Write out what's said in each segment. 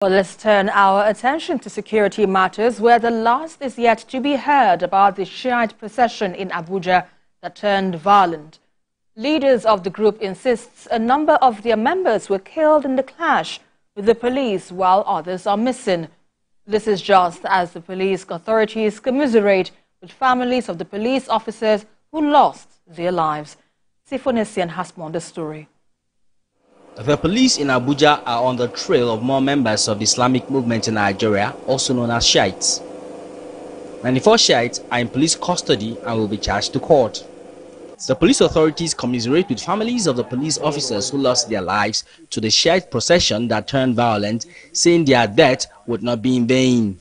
Well, let's turn our attention to security matters, where the last is yet to be heard about the Shiite procession in Abuja that turned violent. Leaders of the group insists a number of their members were killed in the clash with the police, while others are missing. This is just as the police authorities commiserate with families of the police officers who lost their lives. Sifonesian has more on the story. The police in Abuja are on the trail of more members of the Islamic movement in Nigeria, also known as Shiites. 94 Shiites are in police custody and will be charged to court. The police authorities commiserate with families of the police officers who lost their lives to the Shiite procession that turned violent, saying their death would not be in vain.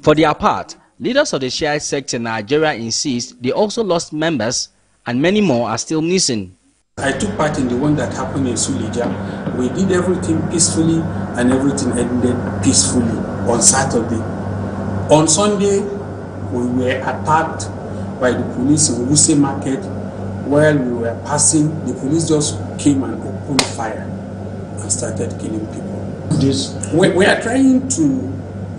For their part, leaders of the Shiite sect in Nigeria insist they also lost members and many more are still missing. I took part in the one that happened in Suleja. We did everything peacefully and everything ended peacefully on Saturday. On Sunday, we were attacked by the police in Wuse Market. While we were passing, the police just came and opened fire and started killing people. We are trying to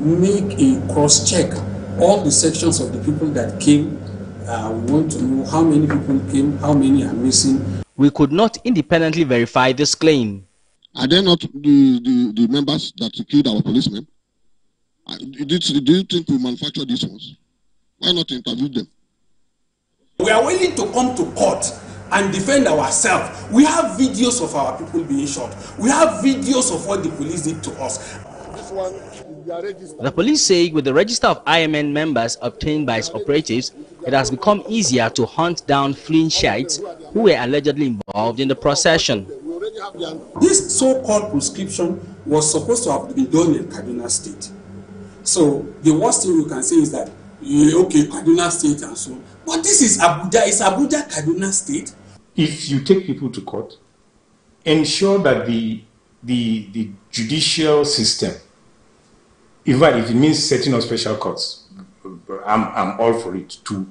make a cross-check all the sections of the people that came. We want to know how many people came, how many are missing. We could not independently verify this claim. Are they not the members that killed our policemen? Do you think we manufacture these ones? Why not interview them? We are willing to come to court and defend ourselves. We have videos of our people being shot. We have videos of what the police did to us. The police say with the register of IMN members obtained by its operatives, it has become easier to hunt down fleeing Shiites who were allegedly involved in the procession. This so-called prescription was supposed to have been done in Kaduna State. So the worst thing you can say is that, okay, Kaduna State and so on. But this is Abuja. It's Abuja, Kaduna State. If you take people to court, ensure that the judicial system, even if it means setting up special courts, I'm all for it, to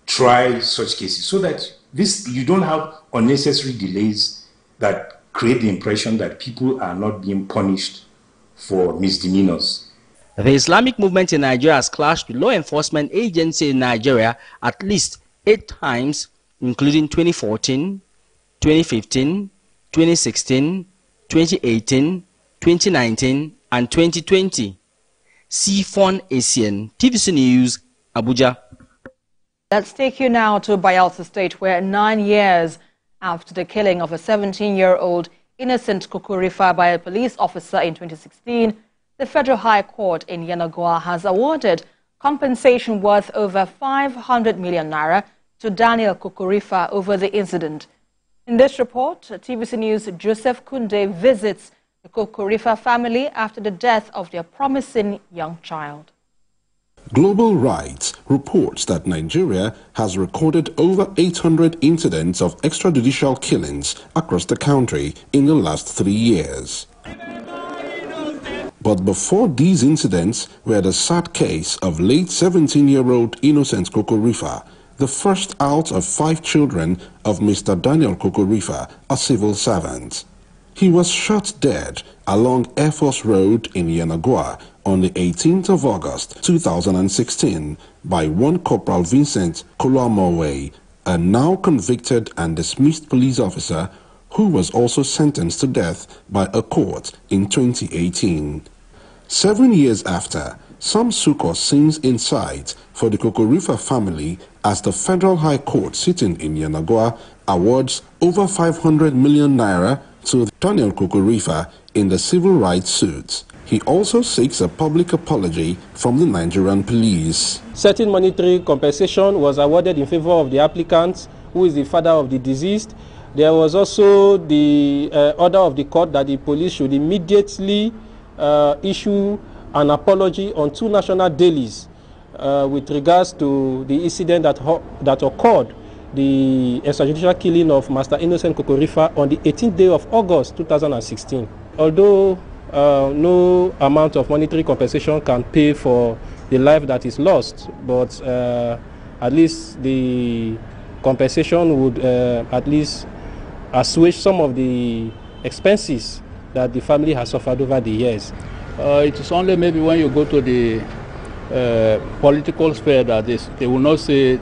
try such cases so that you don't have unnecessary delays that create the impression that people are not being punished for misdemeanors. The Islamic movement in Nigeria has clashed with law enforcement agencies in Nigeria at least 8 times, including 2014, 2015, 2016, 2018, 2019, and 2020. Sifonesian, TVC News, Abuja. Let's take you now to Bayelsa State, where 9 years after the killing of a 17-year-old innocent Kukurifa by a police officer in 2016, the Federal High Court in Yenagoa has awarded compensation worth over 500 million naira to Daniel Kukurifa over the incident. In this report, TVC News' Joseph Kunde visits the Kukurifa family after the death of their promising young child. Global Rights reports that Nigeria has recorded over 800 incidents of extrajudicial killings across the country in the last 3 years. But before these incidents were the sad case of late 17-year-old innocent Kukurifa, the first out of 5 children of Mr. Daniel Kukurifa, a civil servant. He was shot dead along Air Force Road in Yenagoa on the 18th of August 2016 by one Corporal Vincent Koloamowe, a now convicted and dismissed police officer who was also sentenced to death by a court in 2018. 7 years after, some succor seems in sight for the Kukurifa family as the Federal High Court sitting in Yenagoa awards over 500 million naira to Daniel Kukurifa in the civil rights suit. He also seeks a public apology from the Nigerian police. Certain monetary compensation was awarded in favor of the applicant, who is the father of the deceased. There was also the order of the court that the police should immediately issue an apology on 2 national dailies with regards to the incident that occurred, the extrajudicial killing of Master Innocent Kukurifa on the 18th day of August 2016. Although no amount of monetary compensation can pay for the life that is lost, but at least the compensation would at least assuage some of the expenses that that the family has suffered over the years. It is only maybe when you go to the political sphere that they will not say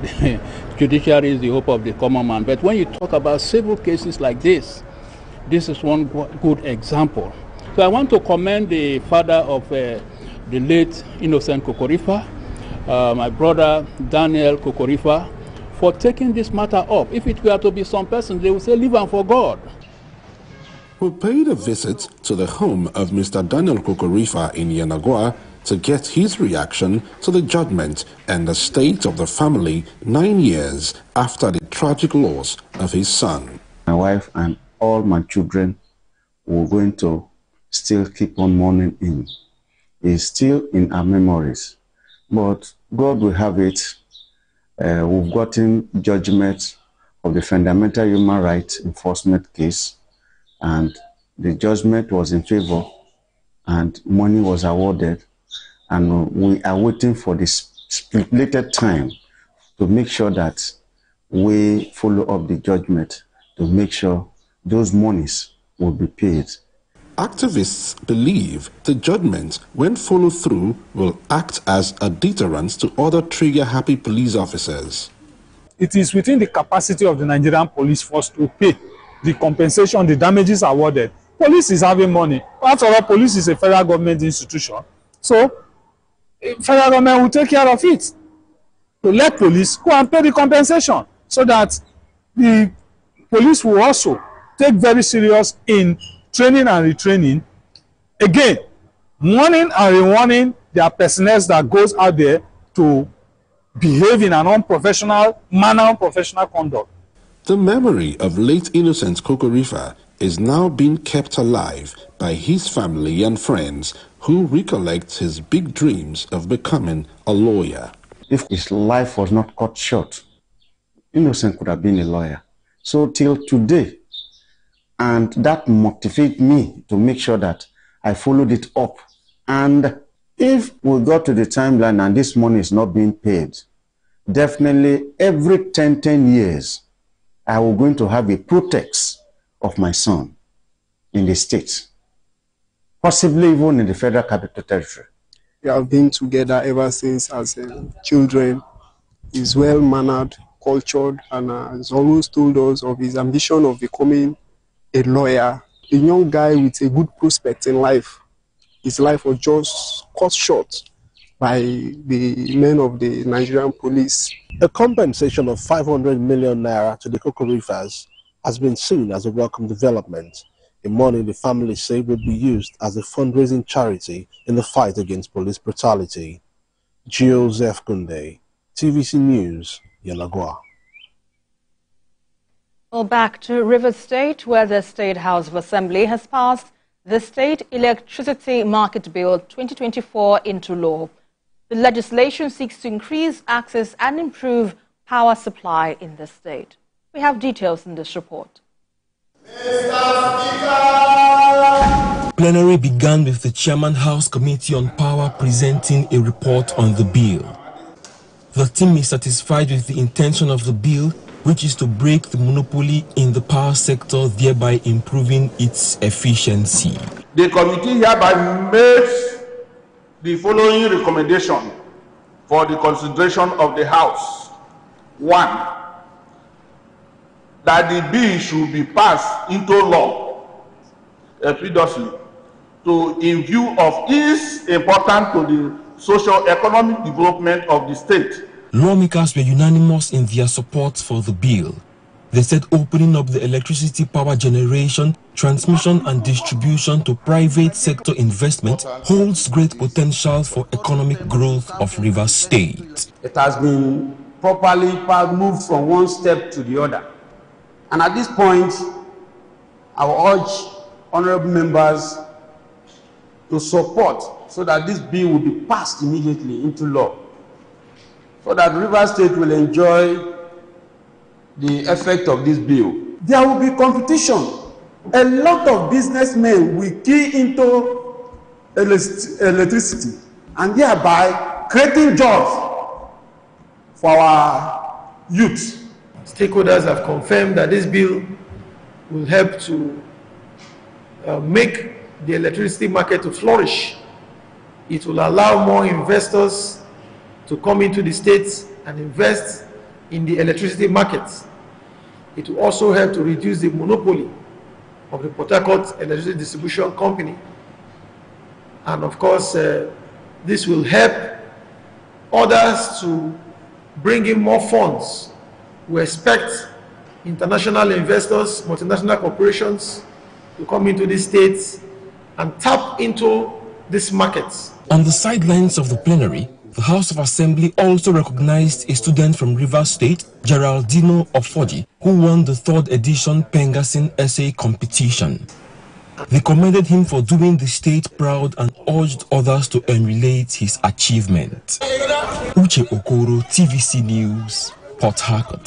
judiciary is the hope of the common man. But when you talk about civil cases like this is one good example. So I want to commend the father of the late Innocent Kokorifa, my brother Daniel Kokorifa, for taking this matter up. If it were to be some person, they would say, leave him for God. We paid a visit to the home of Mr. Daniel Kokorifa in Yenagoa to get his reaction to the judgment and the state of the family 9 years after the tragic loss of his son. My wife and all my children were going to still keep on mourning him. He's still in our memories. But God will have it. We've gotten judgment of the fundamental human rights enforcement case, and the judgment was in favor and money was awarded, and we are waiting for this stipulated time to make sure that we follow up the judgment to make sure those monies will be paid. Activists believe the judgment, when followed through, will act as a deterrent to other trigger-happy police officers. It is within the capacity of the Nigerian police force to pay the compensation, the damages awarded. Police is having money. After all, police is a federal government institution. So, federal government will take care of it. To let police go and pay the compensation so that the police will also take very serious in training and retraining. Again, warning and rewarning their personnel that goes out there to behave in an unprofessional manner, unprofessional conduct. The memory of late Innocent Kokorifa is now being kept alive by his family and friends who recollect his big dreams of becoming a lawyer. If his life was not cut short, Innocent could have been a lawyer. So till today, and that motivates me to make sure that I followed it up. And if we got to the timeline and this money is not being paid, definitely every 10 years, I will going to have a protest of my son in the state, possibly even in the Federal Capital Territory. We have been together ever since as children. He's well-mannered, cultured, and has always told us of his ambition of becoming a lawyer, a young guy with a good prospect in life. His life was just cut short by the men of the Nigerian police. A compensation of 500 million naira to the Kokorifas has been seen as a welcome development. The money the family say will be used as a fundraising charity in the fight against police brutality. Joseph Kunde, TVC News, Yenagoa. Well, back to Rivers State, where the State House of Assembly has passed the State Electricity Market Bill 2024 into law. The legislation seeks to increase access and improve power supply in the state. We have details in this report. Plenary began with the Chairman House Committee on Power presenting a report on the bill. The team is satisfied with the intention of the bill, which is to break the monopoly in the power sector, thereby improving its efficiency. The committee hereby makes the following recommendation for the consideration of the House. 1. That the bill should be passed into law expeditiously in view of its importance to the socio-economic development of the state. Lawmakers were unanimous in their support for the bill. They said opening up the electricity power generation, transmission and distribution to private sector investment holds great potential for economic growth of Rivers State. It has been properly moved from one step to the other. And at this point, I will urge honorable members to support so that this bill will be passed immediately into law, so that Rivers State will enjoy the effect of this bill. There will be competition. A lot of businessmen will key into electricity and thereby creating jobs for our youth. Stakeholders have confirmed that this bill will help to make the electricity market to flourish. It will allow more investors to come into the state and invest in the electricity markets. It will also help to reduce the monopoly of the Port Harcourt Electricity Distribution Company. And of course, this will help others to bring in more funds. We expect international investors, multinational corporations to come into these states and tap into these markets. On the sidelines of the plenary, the House of Assembly also recognized a student from Rivers State, Geraldino Ofodi, who won the 3rd edition Pengasin essay competition. They commended him for doing the state proud and urged others to emulate his achievement. Uche Okoro, TVC News, Port Harcourt.